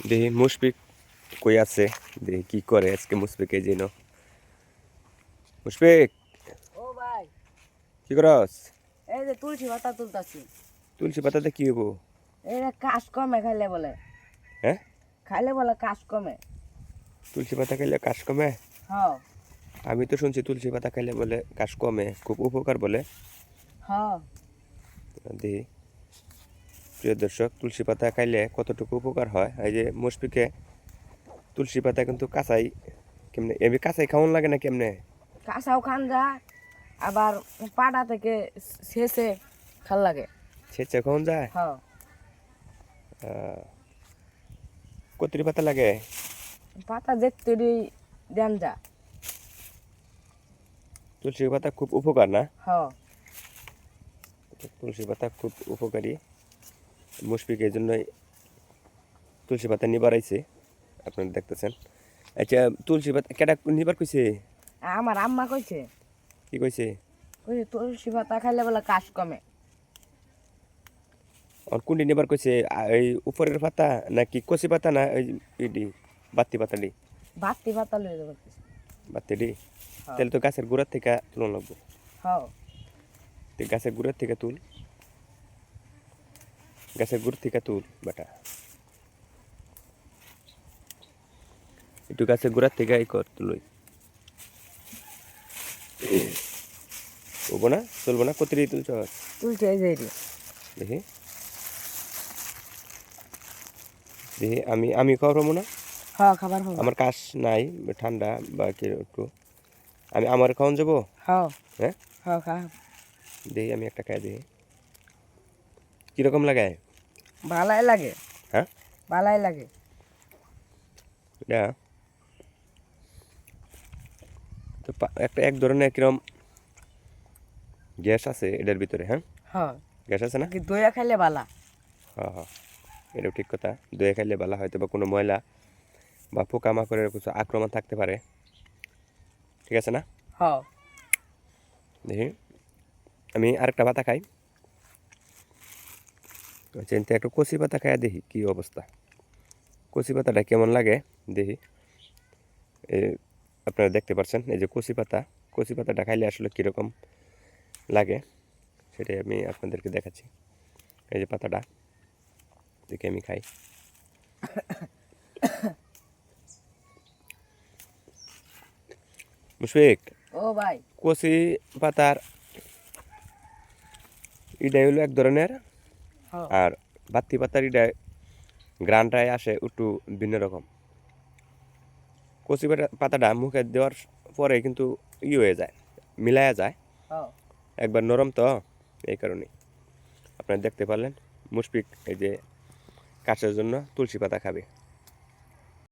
দেখি মুশফিক কই আছে, দেখি কি করে আজকে মুশফিক। এই যেন মুশফিক, ও ভাই, কি করস? এই যে তুলসী পাতা তুলতাছি। তুলসী পাতাতে কি হবো? এটা কাশ কমে খাইলে বলে। হ্যাঁ, খাইলে বলে কাশ কমে। তুলসী পাতা খাইলে কাশ কমে? হ্যাঁ আমি তো শুনছি তুলসী পাতা খাইলে বলে কাশ কমে, খুব উপকার বলে। হ্যাঁ। দেখি প্রিয় দর্শক, তুলসী পাতা খাইলে কতটুকু উপকার হয়। এই যে মুশফিকে তুলসী পাতা কিন্তু কাঁচাই, কেমনে এমনি কাঁচাই খাওয়ান লাগে না কেমনে? কাঁচাও খান যায়, আবার পাটা থেকে শেষে খাল লাগে। ছেঁচে খাওয়ান যায়? হ্যাঁ, কতরি পাতা লাগে? পাতা দেখতে দেন যা। তুলসী পাতা খুব উপকার না? হ্যাঁ, তুলসী পাতা খুব উপকারী। মুশফিক এই জন্যই তুলসী পাতা নিবার আইছে, আপনারা দেখতেছেন। আচ্ছা, তুলসী পাতা কেটা নিবার কইছে? আমার আম্মা কইছে, কি কইছে? কইছে তুলসী পাতা খাইলে বলে কাশ কমে। আর কোনটি নিবার কইছে? এই উপরের পাতা নাকি কচি পাতা, না ওই ইডি বাত্তি পাতাডি? বাতি পাতা লয়ে যাবো। বাত্তিডি? তাহলে তো গাছের গোড়ার থেকে তুলন লাগবো। হ্যাঁ, তুই গাছের গোড়ার থেকে তুল, গাছের গুড় থেকে তুল বেটা, একটু গাছের গোড়ার থেকে এই কর তুলই। হবো না? চলবো না? কতরি তুলছ? তুলছে এই যে দেখি দেখি, আমি খাওয়া পাবো না? হ্যাঁ, খাবার হবে। আমার কাশ নাই, ঠান্ডা বা কি একটু, আমার খাওয়ান যাবো? হ্যাঁ হ্যাঁ, হ্যাঁ, খা। দেখি আমি একটা খাই দেখি কীরকম লাগায়। ভালাই লাগে। হ্যাঁ, ভালাই লাগে। এটা তো একটা এক ধরনের কিরম গ্যাস আছে এটার ভিতরে। হ্যাঁ, হ্যাঁ, গ্যাস আছে না? কি দইয়া খাইলে ভালা। হ্যাঁ হ্যাঁ, এটাও ঠিক কথা। দই খাইলে ভালো, হয়তো বা কোনো ময়লা বা পোকামাকড়ের কিছু আক্রমণ থাকতে পারে। ঠিক আছে না? হ্যাঁ, দেখি আমি আরেকটা পাতা খাই। চিন্তা একটু কচি পাতা খাই দেখি কি অবস্থা। কচি পাতাটা কেমন লাগে দেখি। আপনারা দেখতে পাচ্ছেন এই যে কচি পাতা, কচি পাতাটা খাইলে আসলে কীরকম লাগে সেটাই আমি আপনাদেরকে দেখাচ্ছি। এই যে পাতাটা দেখে আমি খাই। মুশফিক, ও ভাই, কচি পাতার ইডাই হলো এক ধরনের, হ্যাঁ, আর বাত্তি পাতার ইডাই গ্রানটায় আসে একটু ভিন্ন রকম। কচি পাতাটা মুখে দেওয়ার পরে কিন্তু হয়ে যায়, মিলায়া যায়, হ্যাঁ। একবার নরম তো, এই কারণে। আপনারা দেখতে পারলেন মুশফিক এই যে কাশের জন্য তুলসী পাতা খাবে।